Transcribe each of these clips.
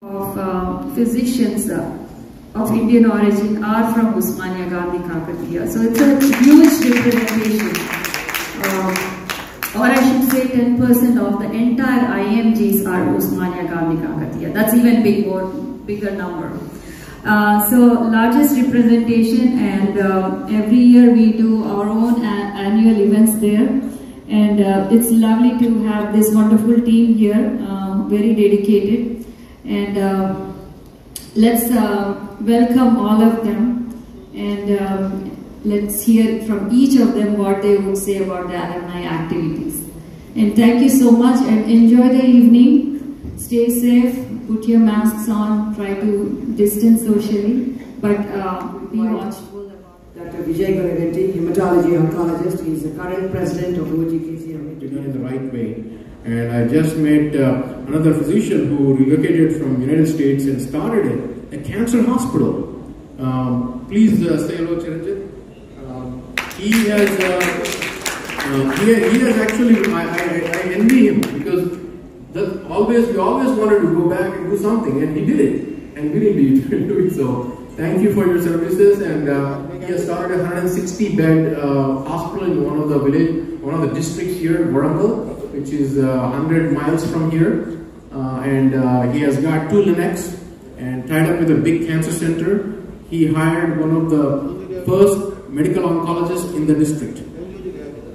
of physicians of Indian origin are from Osmania Gandhi Kakatiya. So it's a huge representation, or I should say 10% of the entire IMGs are Osmania Gandhi Kakatiya. That's even bigger number. So largest representation, and every year we do our own annual events there. And it's lovely to have this wonderful team here, very dedicated. And let's welcome all of them, and let's hear from each of them what they would say about the alumni activities. And thank you so much, and enjoy the evening. Stay safe, put your masks on, try to distance socially, but be watchful. Dr. Vijay Ganaganti, hematology oncologist. He is the current president of OGKC. Doing it in the right way. And I just met another physician who relocated from United States and started a cancer hospital. Please say hello, Chiranjit. He has actually, I envy him, because we always wanted to go back and do something, and he did it. And willingly do it. So thank you for your services. And he has started a 160-bed hospital in one of the districts here, Warangal, which is 100 miles from here, and he has got 2 clinics and tied up with a big cancer center. He hired one of the first medical oncologists in the district.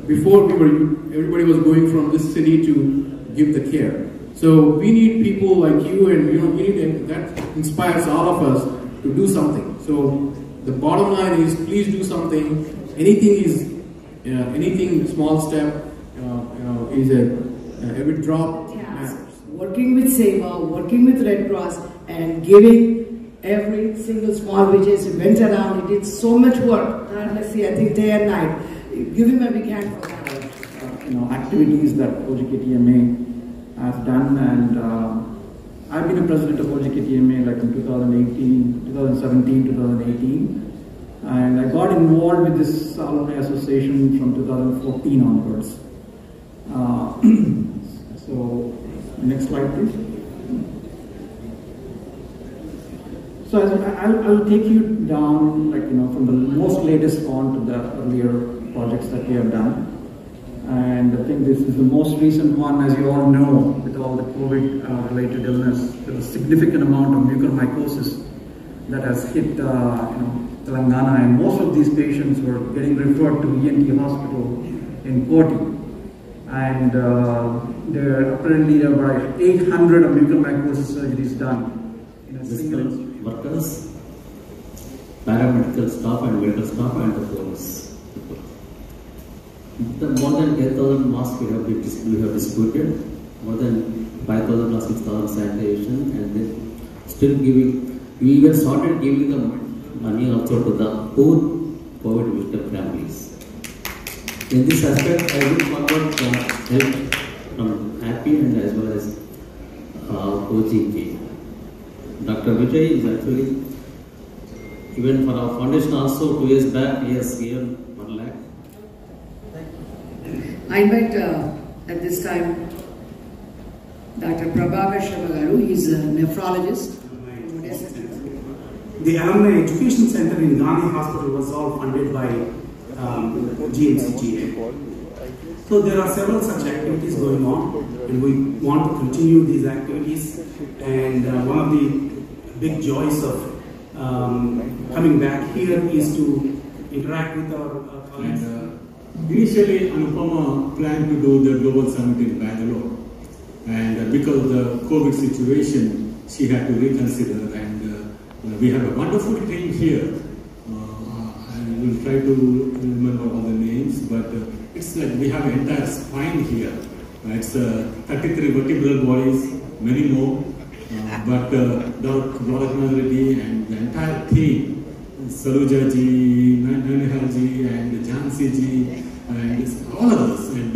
Before everybody was going from this city to give the care. So we need people like you, and that inspires all of us to do something. So the bottom line is, please do something. Anything small step. Is every drop matters. Working with SEWA, working with Red Cross, and giving every single small village went around. He did so much work. Honestly, I think day and night. Give him a big hand for that. Activities that OGKTMA has done, and I've been a president of OGKTMA like in 2017, 2018, and I got involved with this alumni association from 2014 onwards. So next slide, please. So I'll take you down, from the most latest on to the earlier projects that we have done. And I think this is the most recent one. As you all know, with all the COVID-related illness, there was a significant amount of mucormycosis that has hit Telangana, and most of these patients were getting referred to ENT hospital in Koti. And apparently there were 800 of mucormycosis surgeries done in a single workers, paramedical staff and medical staff and the police. More than 10,000 masks we have distributed, more than 5,000 plus 6,000 sanitation, and then still we even started giving the money also to the poor COVID victim families. In this aspect, I look forward to help from Happy and as well as OGK. Dr. Vijay is actually, even for our foundation also, 2 years back, he has given 1 lakh. I invite at this time Dr. Prabhakar Shavagaru. He's a nephrologist. The Alumni Education Center in Gandhi Hospital was all funded by GNCGA. So there are several such activities going on, and we want to continue these activities. And one of the big joys of coming back here is to interact with our colleagues. Initially, Anupama planned to do the Global Summit in Bangalore, and because of the COVID situation, she had to reconsider. And we have a wonderful team here. I will try to remember all the names, but it's like we have an entire spine here. It's 33 vertebral bodies, many more, but Dr. Reddy and the entire team, Saluja ji, Nanihal ji, and Jhansi ji, and all of us, and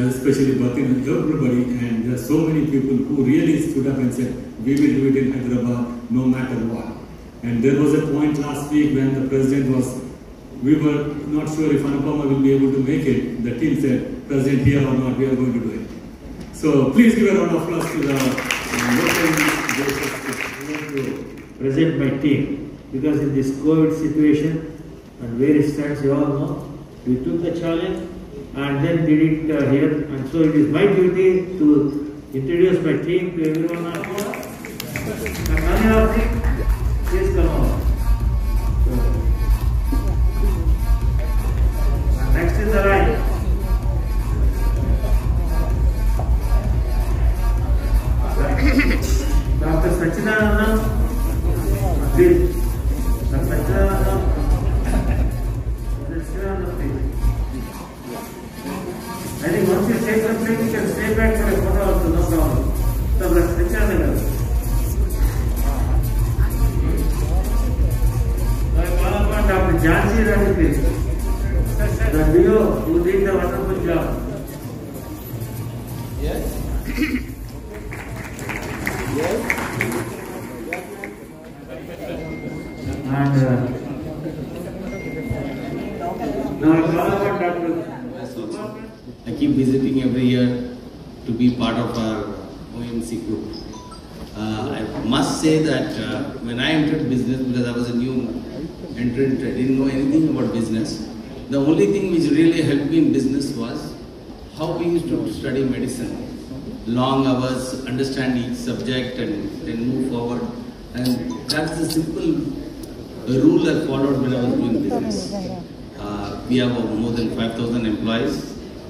especially Batin, everybody, and there are so many people who really stood up and said, we will do it in Hyderabad no matter what. And there was a point last week when the president we were not sure if Anupama will be able to make it. The team said, President, here or not, we are going to do it. So please give a round of applause to the local. I want to present my team because in this COVID situation and where it stands, you all know, we took the challenge and then did it here, and so it is my duty to introduce my team to everyone out here. And Manya, please come on. Next is the line. Dr. Sachinananda, please. Dr. Sachinananda, please. I think once you take something, you can stay back for a photo also, no problem. Dr. Sachinananda. Dr. Jansi Rani, please. The Rio who did the wonderful job. Yes. And I keep visiting every year to be part of our OMC group. I must say that when I entered business, because I was a new entrant, I didn't know anything about business. The only thing which really helped me in business was how we used to study medicine. Long hours, understand each subject and then move forward. And that's the simple rule I followed when I was doing business. We have more than 5,000 employees.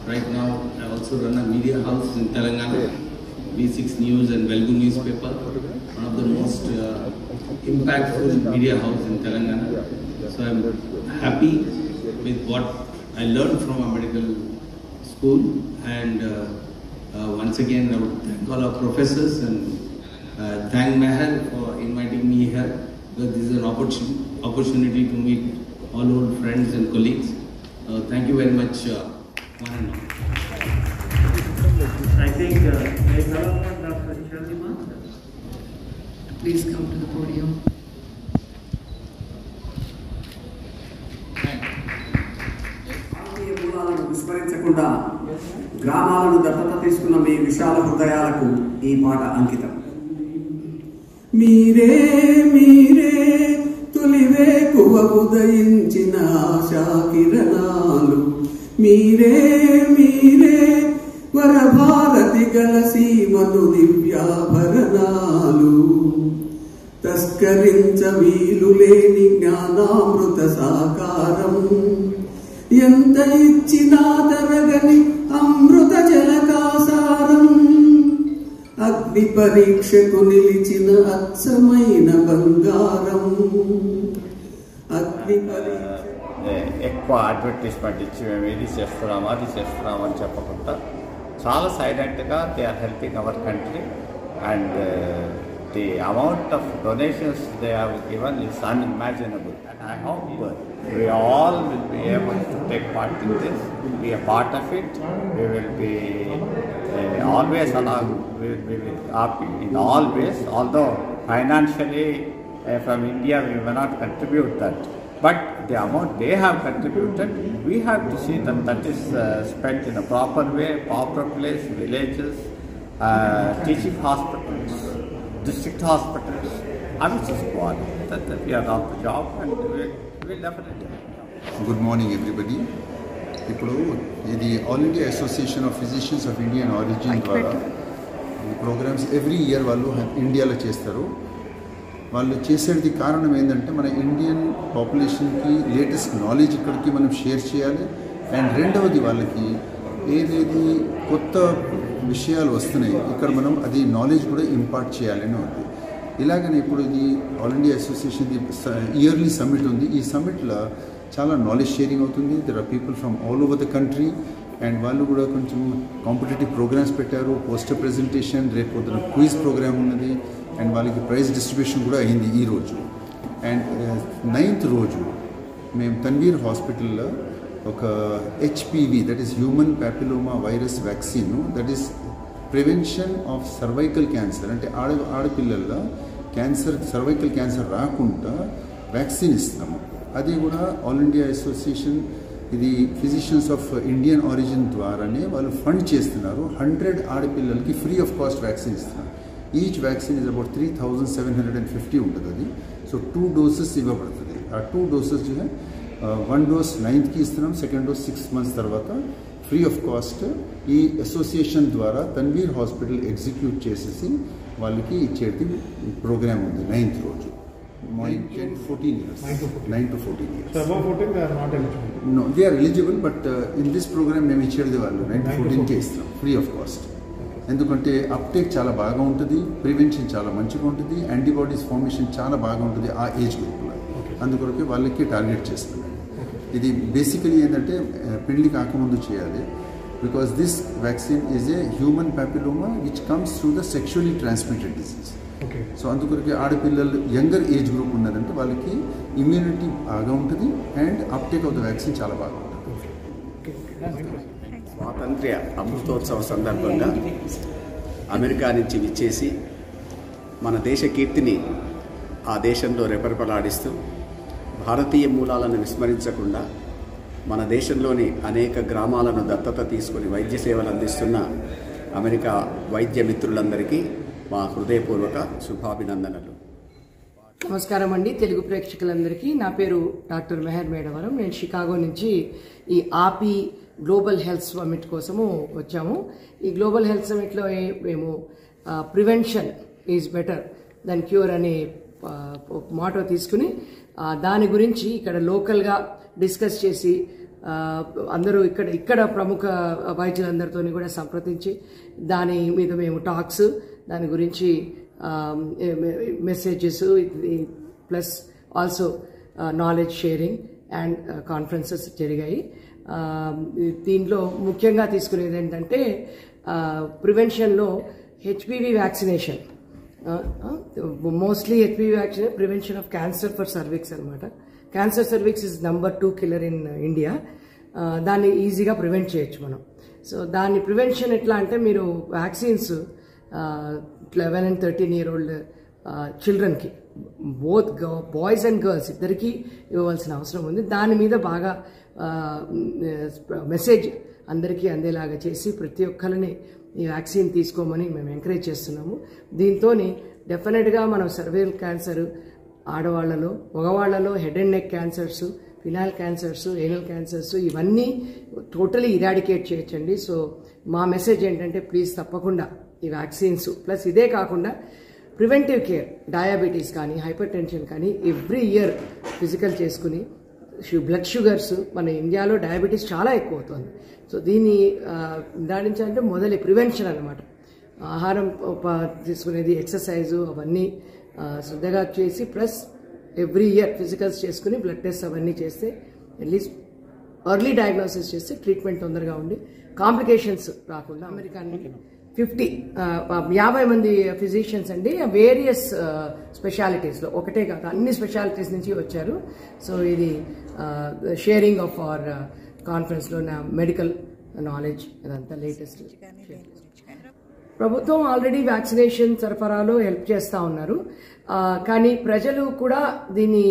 Right now, I also run a media house in Telangana, V6 News and Velugu newspaper, one of the most impactful media house in Telangana. So I'm happy with what I learned from a medical school, and once again I would thank all our professors and thank Meher for inviting me here, because this is an opportunity to meet all old friends and colleagues. Thank you very much, one and all. I think Dr. Sharma, Please come to the podium. మూలాలను విస్మరించకుండా గ్రామాలను దత్తత తీసుకున్న మీ విశాల హృదయాలకు ఈ పాట అంకితం. మీరే మీరే తొలివేకువ ఉదయించిన ఆశా కిరణాలు, మీరే మీరే వరభారతి గల సీమను దివ్యాభరణాలు, తస్కరించ వీలు లేని జ్ఞానామృత సాకారం, ఎంత ఇచ్చినా తరగని అమృత జలకాసారం, అగ్ని పరీక్షకు నిలిచిన అచ్చమైన బంగారం, అగ్ని పరీక్ష. ఎక్కువ అడ్వర్టైజ్మెంట్ ఇచ్చి మేము ఇది చేస్తున్నాము అది చేస్తున్నాము అని చెప్పకుండా చాలా సైలెంట్గా they are helping our country, and the amount of donations they have given is unimaginable. And I hope we all will be able to take part in this, be a part of it. We will be always along, we will be happy in all ways, although financially from India we may not contribute that. But the amount they have contributed, we have to see that that is spent in a proper way, proper place, villages, teaching hospitals, district hospitals, and which is quality. That we are on the job, and we will definitely. Good morning, everybody. ఇప్పుడు ఇది all India association of physicians of Indian origin ద్వారా ఈ programmes every year వాళ్ళు ఇండియాలో చేస్తారు. వాళ్ళు చేసేది కారణం ఏంటంటే మన ఇండియన్ పాపులేషన్కి లేటెస్ట్ నాలెడ్జ్ ఇక్కడికి మనం షేర్ చేయాలి, అండ్ రెండవది వాళ్ళకి ఏదేది కొత్త విషయాలు వస్తున్నాయి ఇక్కడ మనం అది నాలెడ్జ్ కూడా ఇంపార్ట్ చేయాలని ఉంది. ఇలాగనే ఇప్పుడు ఇది all India association yearly summit ఉంది. ఈ సమ్మిట్లో చాలా నాలెడ్జ్ షేరింగ్ అవుతుంది. There are people from all over the country, and వాళ్ళు కూడా కొంచెం కాంపిటేటివ్ ప్రోగ్రామ్స్ పెట్టారు, పోస్టర్ ప్రెజెంటేషన్, రేపు పొద్దున క్విజ్ ప్రోగ్రామ్ ఉన్నది, అండ్ వాళ్ళకి ప్రైజ్ డిస్ట్రిబ్యూషన్ కూడా అయింది ఈరోజు. అండ్ 9th రోజు మేము తన్వీర్ హాస్పిటల్లో ఒక HPV, that is human papilloma virus vaccine, that is prevention of cervical cancer, అంటే ఆడపిల్లల్లో క్యాన్సర్, సర్వైకల్ క్యాన్సర్ రాకుండా వ్యాక్సిన్ ఇస్తాము. అది కూడా ఆల్ ఇండియా అసోసియేషన్ ఇది ఫిజిషియన్స్ ఆఫ్ ఇండియన్ ఆరిజిన్ ద్వారానే వాళ్ళు ఫండ్ చేస్తున్నారు. 100 ఆడపిల్లలకి ఫ్రీ ఆఫ్ కాస్ట్ వ్యాక్సిన్ ఇస్తున్నారు. ఈచ్ వ్యాక్సిన్ ఇస్ అబౌట్ 3750 ఉంటుంది అది. సో 2 doses ఇవ్వబడుతుంది. ఆ 2 doses 1 dose 9th కి ఇస్తున్నాం, సెకండ్ డోస్ 6 months తర్వాత ఫ్రీ ఆఫ్ కాస్ట్ ఈ అసోసియేషన్ ద్వారా తన్వీర్ హాస్పిటల్ ఎగ్జిక్యూట్ చేసేసి వాళ్ళకి ఇచ్చేది ప్రోగ్రామ్ ఉంది 9th రోజు. 9 to 14 years. So above 14 they are not eligible? No, they are eligible, but in this program మేము ఇచ్చేది వాళ్ళు 9 to 14 కే ఇస్తున్నాం ఫ్రీ ఆఫ్ కాస్ట్. ఎందుకంటే అప్టేక్ చాలా బాగా ఉంటుంది, ప్రివెన్షన్ చాలా మంచిగా ఉంటుంది, యాంటీబాడీస్ ఫార్మేషన్ చాలా బాగా ఉంటుంది ఆ ఏజ్ గ్రూప్లో. అందుకొరకే వాళ్ళకి టార్గెట్ చేస్తున్నాం. ఇది బేసికలీ ఏంటంటే పెళ్లి కాకముందు చేయాలి. Because this vaccine is a human papilloma which comes through the sexually transmitted disease. So అందుకొరకే ఆడపిల్లలు యంగర్ ఏజ్ గ్రూప్ ఉన్నారంటే వాళ్ళకి ఇమ్యూనిటీ బాగా ఉంటుంది and uptake of the vaccine చాలా బాగా ఉంటుంది. స్వాతంత్ర్య అమృతోత్సవ సందర్భంగా అమెరికా నుంచి విచ్చేసి మన దేశ కీర్తిని ఆ దేశంలో రెపరెపలాడిస్తూ భారతీయ మూలాలను విస్మరించకుండా మన దేశంలోని అనేక గ్రామాలను దత్తత తీసుకుని వైద్య సేవలు అందిస్తున్న అమెరికా వైద్య మిత్రులందరికీ మా హృదయపూర్వక శుభాభినందనలు. నమస్కారం అండి తెలుగు ప్రేక్షకులందరికీ. నా పేరు డాక్టర్ మెహర్ మేడవరం. నేను షికాగో నుంచి ఈ ఆపి గ్లోబల్ హెల్త్ సమిట్ కోసము వచ్చాము. ఈ గ్లోబల్ హెల్త్ సమిట్లో మేము prevention is better than cure అనే మాటో తీసుకుని దాని గురించి ఇక్కడ లోకల్గా డిస్కస్ చేసి అందరూ ఇక్కడ ప్రముఖ వైద్యులందరితో కూడా సంప్రదించి దాని మీద మేము టాక్స్, దాని గురించి messages plus also knowledge sharing and conferences జరిగాయి. దీంట్లో ముఖ్యంగా తీసుకునేది ఏంటంటే ప్రివెన్షన్లో HPV vaccination, mostly HPV vaccine prevention of cancer for cervix అనమాట. Cancer cervix is number 2 killer in India. దాన్ని ఈజీగా ప్రివెంట్ చేయొచ్చు మనం. సో దాన్ని ప్రివెన్షన్ ఎట్లా అంటే మీరు వ్యాక్సిన్స్ 11 and 13 year old చిల్డ్రన్కి బోత్ బాయ్స్ అండ్ గర్ల్స్ ఇద్దరికీ ఇవ్వవలసిన అవసరం ఉంది. దాని మీద బాగా మెసేజ్ అందరికీ అందేలాగా చేసి ప్రతి ఒక్కరిని ఈ వ్యాక్సిన్ తీసుకోమని మేము ఎంకరేజ్ చేస్తున్నాము. దీంతో డెఫినెట్గా మనం సర్వైవల్ క్యాన్సర్ ఆడవాళ్లలో, మగవాళ్లలో head and neck cancers, penile cancers, anal cancers ఇవన్నీ టోటలీ ఇరాడికేట్ చేయొచ్చండి. సో మా మెసేజ్ ఏంటంటే ప్లీజ్ తప్పకుండా ఈ వ్యాక్సిన్స్ ప్లస్ ఇదే కాకుండా ప్రివెంటివ్ కేర్, డయాబెటీస్ కానీ హైపర్ టెన్షన్ కానీ ఎవ్రీ ఇయర్ ఫిజికల్ చేసుకుని బ్లడ్ షుగర్స్ మన ఇండియాలో డయాబెటీస్ చాలా ఎక్కువ అవుతుంది. సో దీన్ని నివారించాలంటే మొదలు ప్రివెన్షన్ అనమాట. ఆహారం తీసుకునేది, ఎక్సర్సైజు అవన్నీ శ్రద్ధగా చేసి ప్లస్ ఎవ్రీ ఇయర్ ఫిజికల్స్ చేసుకుని బ్లడ్ టెస్ట్ అవన్నీ చేస్తే అట్లీస్ట్ ఎర్లీ డయాగ్నోసిస్ చేస్తే ట్రీట్మెంట్ తొందరగా ఉండి కాంప్లికేషన్స్ రాకుండా. అమెరికాకి 50 మంది ఫిజిషియన్స్ అండి, వేరియస్ స్పెషాలిటీస్లో, ఒకటే కాదు అన్ని స్పెషాలిటీస్ నుంచి వచ్చారు. సో ఇది షేరింగ్ ఆఫ్ అవర్ కాన్ఫరెన్స్లో నా మెడికల్ నాలెడ్జ్ ఇదంతా లేటెస్ట్. ప్రభుత్వం ఆల్రెడీ వ్యాక్సినేషన్ సరఫరాలో హెల్ప్ చేస్తూ ఉన్నారు, కానీ ప్రజలు కూడా దీన్ని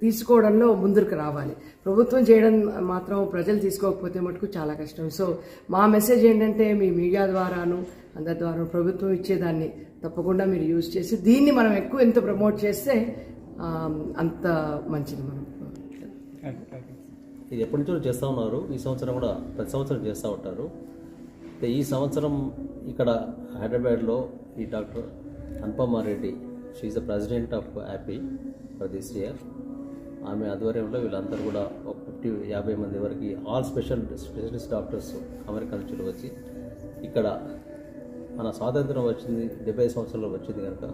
తీసుకోవడంలో ముందుకు రావాలి. ప్రభుత్వం చేయడం మాత్రం ప్రజలు తీసుకోకపోతే మటుకు చాలా కష్టం. సో మా మెసేజ్ ఏంటంటే మీ మీడియా ద్వారాను అందరి ద్వారా ప్రభుత్వం ఇచ్చేదాన్ని తప్పకుండా మీరు యూజ్ చేసి దీన్ని మనం ఎంత ప్రమోట్ చేస్తే అంత మంచిది. మనం ఇది ఎప్పటి నుంచో చేస్తూ ఉన్నారు, ఈ సంవత్సరం కూడా ప్రతి సంవత్సరం చేస్తూ ఉంటారు. ఈ సంవత్సరం ఇక్కడ హైదరాబాద్లో ఈ doctor Anupama Reddy, she is the president of Appy for this year. ఆమె ఆధ్వర్యంలో వీళ్ళందరూ కూడా ఒక 50 మంది వరకు ఆల్ స్పెషలిస్ట్ డాక్టర్స్ అమెరికా నుంచి వచ్చి ఇక్కడ మన స్వాతంత్రం వచ్చింది 75 సంవత్సరాల్లో వచ్చింది కనుక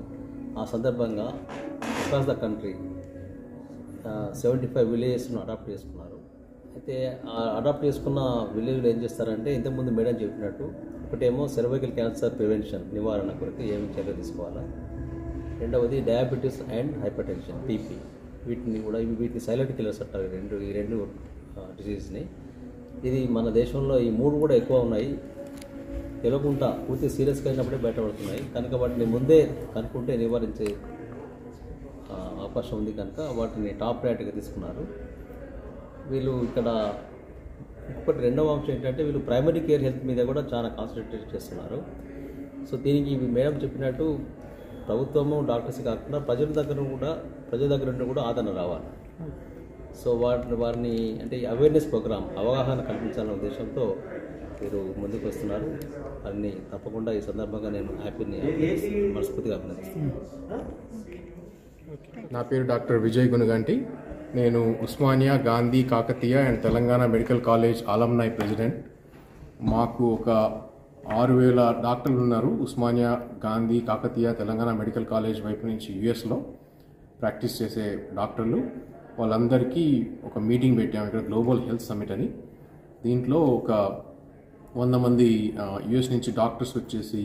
ఆ సందర్భంగా అక్రాస్ ద కంట్రీ 75 విలేజెస్ను అడాప్ట్ చేసుకున్నారు. అయితే ఆ అడాప్ట్ చేసుకున్న విలేజ్లో ఏం చేస్తారంటే ఇంతకుముందు మేడం చెప్పినట్టు ఒకటేమో సర్వైకల్ క్యాన్సర్ ప్రివెన్షన్ నివారణ కొరకు ఏమి చర్యలు తీసుకోవాలా, రెండవది diabetes and hyper tension PP, వీటిని సైలెంట్ కిల్లర్స్ అంటారు ఈ రెండు డిసీజ్ని. ఇది మన దేశంలో ఈ 3 కూడా ఎక్కువ ఉన్నాయి, తెలియకుండా పూర్తి సీరియస్గా అయినప్పుడే బయటపడుతున్నాయి కనుక వాటిని ముందే కనుక్కుంటే నివారించే అవకాశం ఉంది కనుక వాటిని టాప్ ప్రయారిటీగా తీసుకున్నారు. వీళ్ళు ఇక్కడ ఇంకొకటి రెండవ అంశం ఏంటంటే వీళ్ళు ప్రైమరీ కేర్ హెల్త్ మీద కూడా చాలా కాన్సన్ట్రేట్ చేస్తున్నారు. సో దీనికి మేడం చెప్పినట్టు ప్రభుత్వము డాక్టర్స్ కాకుండా ప్రజల దగ్గర నుండి కూడా ఆదరణ రావాలి. సో వారిని అంటే అవేర్నెస్ ప్రోగ్రామ్ అవగాహన కల్పించాలనే ఉద్దేశంతో మీరు ముందుకు వస్తున్నారు. అన్ని తప్పకుండా ఈ సందర్భంగా నేను హ్యాపీని మనస్ఫూర్తిగా అభినందిస్తున్నాను. నా పేరు డాక్టర్ విజయ్ గునుగంటి. నేను Osmania, Gandhi, Kakatiya and Telangana medical college alumni president. మాకు ఒక 6,000 డాక్టర్లు ఉన్నారు ఉస్మానియా, గాంధీ, కాకతీయ, తెలంగాణ మెడికల్ కాలేజ్ వైపు నుంచి యుఎస్లో ప్రాక్టీస్ చేసే డాక్టర్లు. వాళ్ళందరికీ ఒక మీటింగ్ పెట్టాము ఇక్కడ, గ్లోబల్ హెల్త్ సమిట్ అని. దీంట్లో ఒక 100 మంది యుఎస్ నుంచి డాక్టర్స్ వచ్చేసి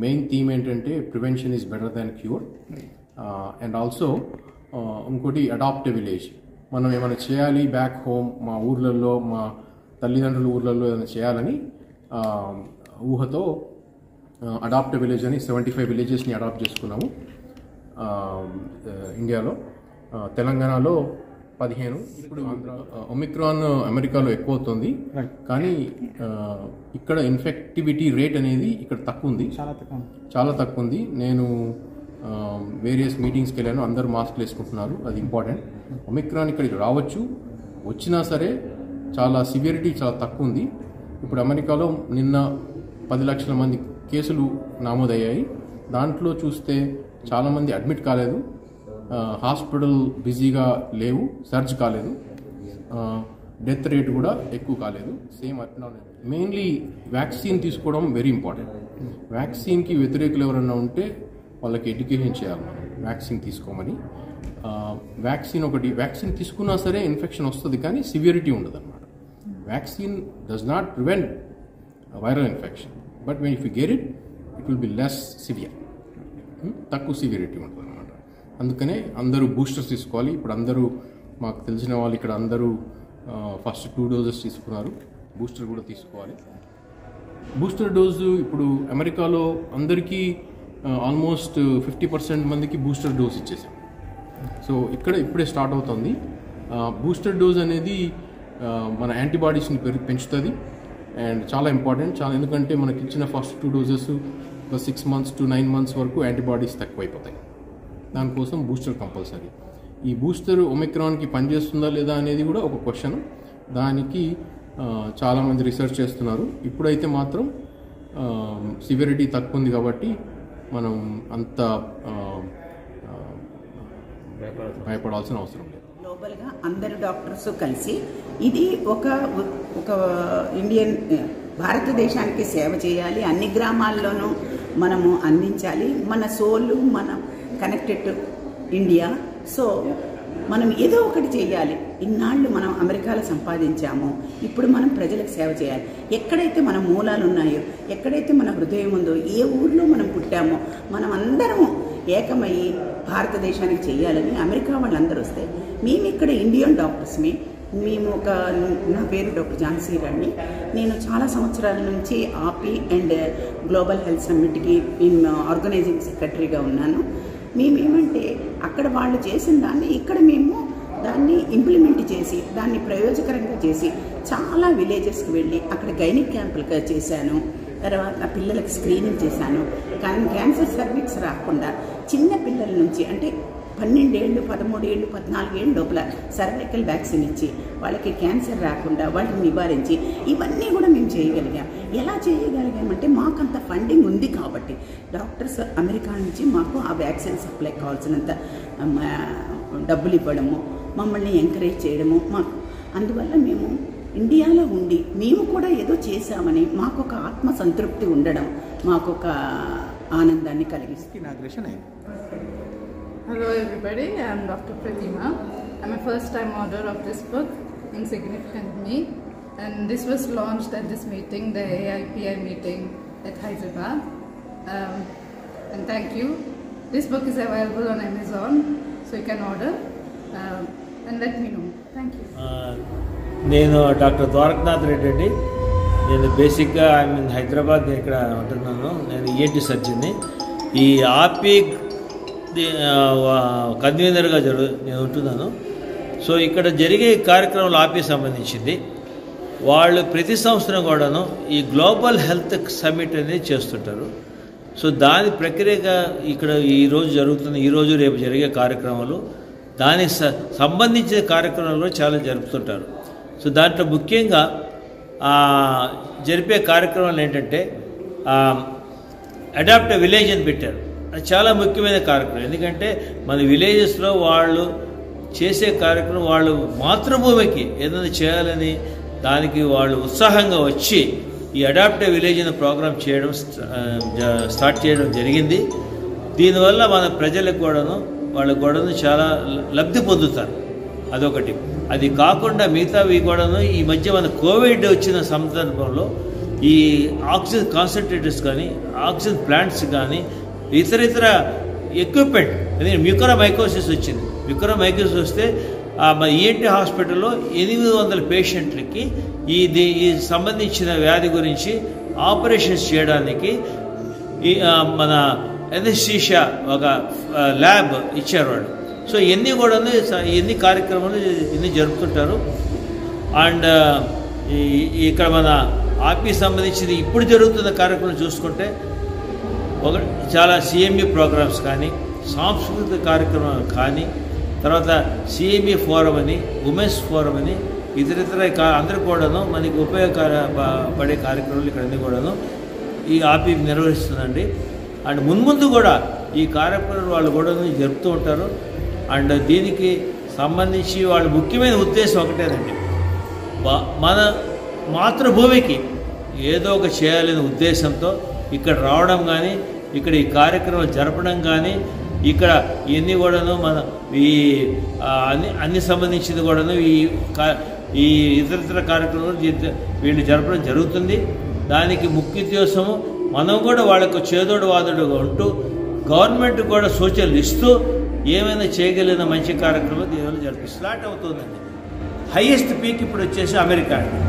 మెయిన్ థీమ్ ఏంటంటే prevention is better than cure. And also ఇంకోటి అడాప్ట్ ఎ విలేజ్. మనం ఏమైనా చేయాలి బ్యాక్ హోమ్, మా ఊర్లలో, మా తల్లిదండ్రుల ఊర్లలో ఏమైనా చేయాలని ఊహతో అడాప్ట్ ఎ విలేజ్ అని 75 విలేజెస్ని అడాప్ట్ చేసుకున్నాము ఇండియాలో. తెలంగాణలో 15. ఇప్పుడు ఒమిక్రాన్ అమెరికాలో ఎక్కువ అవుతుంది, కానీ ఇక్కడ ఇన్ఫెక్టివిటీ రేట్ అనేది ఇక్కడ తక్కువ ఉంది, చాలా తక్కువ ఉంది. నేను వేరియస్ మీటింగ్స్కి వెళ్ళాను, అందరూ మాస్క్లు వేసుకుంటున్నారు, అది ఇంపార్టెంట్. ఒమిక్రాన్ ఇక్కడికి రావచ్చు, వచ్చినా సరే చాలా సివియరిటీ చాలా తక్కువ ఉంది. ఇప్పుడు అమెరికాలో నిన్న 10 లక్షల మంది కేసులు నమోదయ్యాయి. దాంట్లో చూస్తే చాలామంది అడ్మిట్ కాలేదు, హాస్పిటల్ బిజీగా లేవు, సర్జ్ కాలేదు, డెత్ రేట్ కూడా ఎక్కువ కాలేదు, సేమ్ అట్లా. మెయిన్లీ వ్యాక్సిన్ తీసుకోవడం వెరీ ఇంపార్టెంట్. వ్యాక్సిన్కి వ్యతిరేకులు ఎవరన్నా ఉంటే వాళ్ళకి ఎడ్యుకేషన్ చేయాలి మనం, వ్యాక్సిన్ తీసుకోమని. వ్యాక్సిన్ తీసుకున్నా సరే ఇన్ఫెక్షన్ వస్తుంది, కానీ సివియరిటీ ఉండదు అనమాట. Vaccine does not prevent viral infection, but when if you get it will be less severe, తక్కువ సివియరిటీ ఉంటుంది అనమాట. అందుకనే అందరూ బూస్టర్స్ తీసుకోవాలి. ఇప్పుడు అందరూ మాకు తెలిసిన వాళ్ళు ఇక్కడ అందరూ ఫస్ట్ 2 డోసెస్ తీసుకున్నారు, బూస్టర్ కూడా తీసుకోవాలి. బూస్టర్ డోసు ఇప్పుడు అమెరికాలో అందరికీ ఆల్మోస్ట్ 50% మందికి బూస్టర్ డోస్ ఇచ్చేసాం. సో ఇక్కడ ఇప్పుడే స్టార్ట్ అవుతుంది. బూస్టర్ డోస్ అనేది మన యాంటీబాడీస్ని పెంచుతుంది అండ్ చాలా ఇంపార్టెంట్, ఎందుకంటే మనకి ఇచ్చిన first 2 doses 6 months to 9 months వరకు యాంటీబాడీస్ తక్కువైపోతాయి. దానికోసం బూస్టర్ కంపల్సరీ. ఈ బూస్టర్ ఒమిక్రాన్కి పనిచేస్తుందా లేదా అనేది కూడా ఒక క్వశ్చన్. దానికి చాలామంది రీసెర్చ్ చేస్తున్నారు. ఇప్పుడైతే మాత్రం సివియరిటీ తక్కువ ఉంది కాబట్టి మనం అంత భయపడాల్సిన అవసరం లేదు. గ్లోబల్గా అందరు డాక్టర్స్ కలిసి ఇది ఒక ఇండియన్ భారతదేశానికి సేవ చేయాలి, అన్ని గ్రామాల్లోనూ మనము అందించాలి. మన సోలు మనం కనెక్టెడ్ టు ఇండియా. సో మనం ఏదో ఒకటి చేయాలి. ఇన్నాళ్ళు మనం అమెరికాలో సంపాదించాము, ఇప్పుడు మనం ప్రజలకు సేవ చేయాలి. ఎక్కడైతే మన మూలాలు ఉన్నాయో, ఎక్కడైతే మన హృదయం ఉందో, ఏ ఊర్లో మనం పుట్టామో, మనం అందరము ఏకమయ్యి భారతదేశానికి చేయాలని అమెరికా వాళ్ళందరూ వస్తే, మేము ఇక్కడ ఇండియన్ డాక్టర్స్ని, నా పేరు డాక్టర్ ఝాన్సీ రాణి. నేను చాలా సంవత్సరాల నుంచి ఆపి అండ్ గ్లోబల్ హెల్త్ సమ్మిట్కి ఆర్గనైజింగ్ సెక్రటరీగా ఉన్నాను. మేమేమంటే అక్కడ వాళ్ళు చేసిన దాన్ని ఇక్కడ మేము దాన్ని ఇంప్లిమెంట్ చేసి దాన్ని ప్రయోజకరంగా చేసి చాలా విలేజెస్కి వెళ్ళి అక్కడ గైనిక్ క్యాంపులుగా చేశాను. తర్వాత పిల్లలకి స్క్రీనింగ్ చేశాను. కానీ క్యాన్సర్ సర్వీక్స్ రాకుండా చిన్న పిల్లల నుంచి అంటే 12 ఏళ్ళు, 13 ఏళ్ళు, 14 ఏళ్ళు లోపల సర్వైకల్ వ్యాక్సిన్ ఇచ్చి వాళ్ళకి క్యాన్సర్ రాకుండా వాటిని నివారించి ఇవన్నీ కూడా మేము చేయగలిగాం. ఎలా చేయగలిగామంటే మాకంత ఫండింగ్ ఉంది కాబట్టి డాక్టర్స్ అమెరికా నుంచి మాకు ఆ వ్యాక్సిన్ సప్లై కావాల్సినంత డబ్బులు ఇవ్వడము, మమ్మల్ని ఎంకరేజ్ చేయడము మాకు. అందువల్ల మేము ఇండియాలో ఉండి మేము కూడా ఏదో చేశామని మాకొక ఆత్మసంతృప్తి ఉండడం మాకొక ఆనందాన్ని కలిగిస్తుంది. Hello everybody, I am Dr. Pratima. I am a first time author of this book, Insignificant Me, and this was launched at this meeting, the AIPI meeting at Hyderabad. And thank you. This book is available on Amazon, so you can order and let me know. Thank you. నేను doctor Dwarakanath Reddy అండి. నేను బేసిక్గా హైదరాబాద్ ఇక్కడ ఉంటున్నాను. నేను ENT సర్జన్ని. ఈ ఆపి కన్వీనర్గా నేను ఉంటున్నాను. సో ఇక్కడ జరిగే కార్యక్రమాలు ఆపి సంబంధించింది. వాళ్ళు ప్రతి సంవత్సరం కూడాను ఈ గ్లోబల్ హెల్త్ సమ్మిట్ అనేది చేస్తుంటారు. సో దాని ప్రక్రియగా ఇక్కడ ఈరోజు జరుగుతున్న ఈరోజు రేపు జరిగే కార్యక్రమాలు దానికి సంబంధించిన కార్యక్రమాలు చాలా జరుపుతుంటారు. సో దాంట్లో ముఖ్యంగా జరిపే కార్యక్రమాలు ఏంటంటే అడాప్ట్ విలేజ్ అని పెట్టారు. అది చాలా ముఖ్యమైన కార్యక్రమం. ఎందుకంటే మన విలేజెస్లో వాళ్ళు చేసే కార్యక్రమం వాళ్ళు మాతృభూమికి ఏదైనా చేయాలని దానికి వాళ్ళు ఉత్సాహంగా వచ్చి ఈ అడాప్ట్ విలేజ్ అనే ప్రోగ్రాం స్టార్ట్ చేయడం జరిగింది. దీనివల్ల మన ప్రజలకు కూడాను వాళ్ళకు కూడాను చాలా లబ్ధి పొందుతారు. అదొకటి. అది కాకుండా మిగతావి కూడాను ఈ మధ్య మన కోవిడ్ వచ్చిన సందర్భంలో ఈ ఆక్సిజన్ కాన్సన్ట్రేటర్స్ కానీ ఆక్సిజన్ ప్లాంట్స్ కానీ ఇతర ఎక్విప్మెంట్ మ్యూకరోమైకోసిస్ వచ్చింది. మ్యూకరోమైకోసిస్ వస్తే ఈఎన్టీ హాస్పిటల్లో 800 పేషెంట్లకి ఈ సంబంధించిన వ్యాధి గురించి ఆపరేషన్స్ చేయడానికి మన ఎనస్థీషియా ఒక ల్యాబ్ ఇచ్చారు వాళ్ళు. సో ఇవన్నీ కూడా ఎన్ని కార్యక్రమాలు ఇన్ని జరుపుతుంటారు. అండ్ ఇక్కడ మన ఆర్పీ సంబంధించింది ఇప్పుడు జరుగుతున్న కార్యక్రమం చూసుకుంటే చాలా సిఎంఈ ప్రోగ్రామ్స్ కానీ సాంస్కృతిక కార్యక్రమాలు కానీ తర్వాత సిఎంఈ ఫోరం అని ఉమెన్స్ ఫోరం అని ఇతర అందరూ కూడాను మనకి ఉపయోగపడే కార్యక్రమాలు ఇక్కడ అన్నీ కూడాను ఈ ఆర్పీ నిర్వహిస్తుందండి. అండ్ మున్ముందు కూడా ఈ కార్యక్రమాలు వాళ్ళు కూడా జరుపుతూ ఉంటారు. అండ్ దీనికి సంబంధించి వాళ్ళ ముఖ్యమైన ఉద్దేశం ఒకటేనండి, మన మాతృభూమికి ఏదో ఒక చేయాలనే ఉద్దేశంతో ఇక్కడ రావడం కానీ ఇక్కడ ఈ కార్యక్రమం జరపడం కానీ ఇక్కడ ఇవన్నీ కూడాను మన ఈ అన్ని సంబంధించింది కూడాను ఈ ఇతర కార్యక్రమాలు వీళ్ళు జరపడం జరుగుతుంది. దానికి ముఖ్య ఉద్దేశము మనం కూడా వాళ్ళకు చేదోడు వాదోడుగా ఉంటూ గవర్నమెంట్ కూడా సూచనలు ఇస్తూ ఏమైనా చేయగలిగిన మంచి కార్యక్రమం దీనివల్ల స్టార్ట్ అవుతుందండి. హైయెస్ట్ పీక్ ఇప్పుడు వచ్చేసి అమెరికా అండి.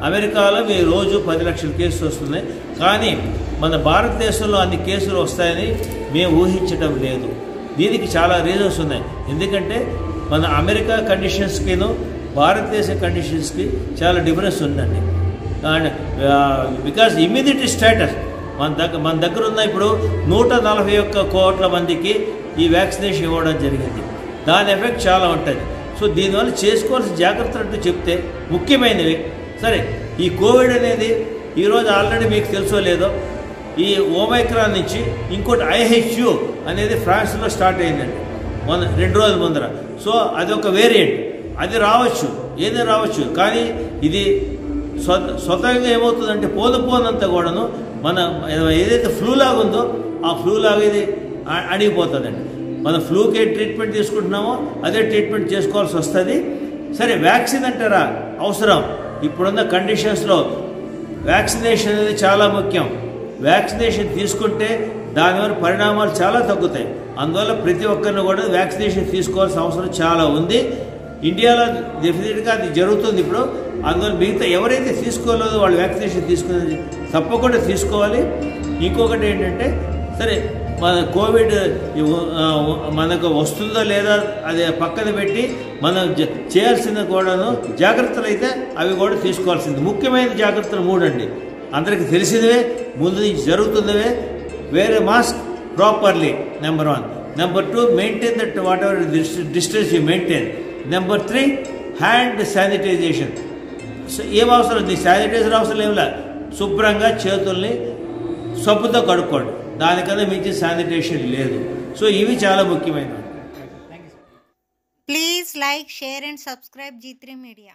అమెరికాలో మీ రోజు 10 లక్షల కేసులు వస్తున్నాయి. కానీ మన భారతదేశంలో అన్ని కేసులు వస్తాయని మేము ఊహించడం లేదు. దీనికి చాలా రీజన్స్ ఉన్నాయి. ఎందుకంటే మన అమెరికా కండిషన్స్కిను భారతదేశ కండిషన్స్కి చాలా డిఫరెన్స్ ఉందండి. అండ్ బికాజ్ ఇమ్యూనిటీ స్టేటస్ మన దగ్గర ఉన్న ఇప్పుడు 141 కోట్ల మందికి ఈ వ్యాక్సినేషన్ ఇవ్వడం జరిగింది. దాని ఎఫెక్ట్ చాలా ఉంటుంది. సో దీనివల్ల చేసుకోవాల్సిన జాగ్రత్తలు అంటూ చెప్తే ముఖ్యమైనవి. సరే, ఈ కోవిడ్ అనేది ఈరోజు ఆల్రెడీ మీకు తెలుసో లేదో ఈ ఓమైక్రాన్ నుంచి ఇంకోటి IHU అనేది ఫ్రాన్స్లో స్టార్ట్ అయిందండి 2 రోజుల ముందర. సో అది ఒక వేరియంట్, అది రావచ్చు, ఏదో రావచ్చు. కానీ ఇది స్వతహాగా ఏమవుతుందంటే పోనంతా కూడాను మన ఏదైతే ఫ్లూ లాగా ఉందో ఆ ఫ్లూ లాగా ఇది అణిగిపోతుందండి. మన ఫ్లూకి ట్రీట్మెంట్ తీసుకుంటున్నామో అదే ట్రీట్మెంట్ చేసుకోవాల్సి వస్తుంది. సరే, వ్యాక్సిన్ అంటారా అవసరం. ఇప్పుడున్న కండిషన్స్లో వ్యాక్సినేషన్ అనేది చాలా ముఖ్యం. వ్యాక్సినేషన్ తీసుకుంటే దానివల్ల పరిణామాలు చాలా తగ్గుతాయి. అందువల్ల ప్రతి ఒక్కరిని కూడా వ్యాక్సినేషన్ తీసుకోవాల్సిన అవసరం చాలా ఉంది. ఇండియాలో డెఫినెట్గా అది జరుగుతుంది ఇప్పుడు. అందువల్ల మిగతా ఎవరైతే తీసుకోలేదో వాళ్ళు వ్యాక్సినేషన్ తీసుకునేది తప్పకుండా తీసుకోవాలి. ఇంకొకటి ఏంటంటే, సరే మన కోవిడ్ మనకు వస్తుందో లేదా అది పక్కన పెట్టి మనం చేయాల్సిన కూడాను జాగ్రత్తలు అయితే అవి కూడా తీసుకోవాల్సింది. ముఖ్యమైన జాగ్రత్తలు 3 అండి. అందరికీ తెలిసినవే, ముందు నుంచి జరుగుతున్నవే. Wear mask properly, number 1. Number 2, maintain that whatever distance you maintain. Number 3, hand sanitization. So ఏం అవసరం, నీ శానిటైజర్ అవసరం ఏమిలా, శుభ్రంగా చేతుల్ని సబ్బుతో కడుక్కోండి. దానికన్నా మించి శానిటేషన్ లేదు. సో ఇవి చాలా ముఖ్యమైనవి. Please like, share and subscribe G3 Media.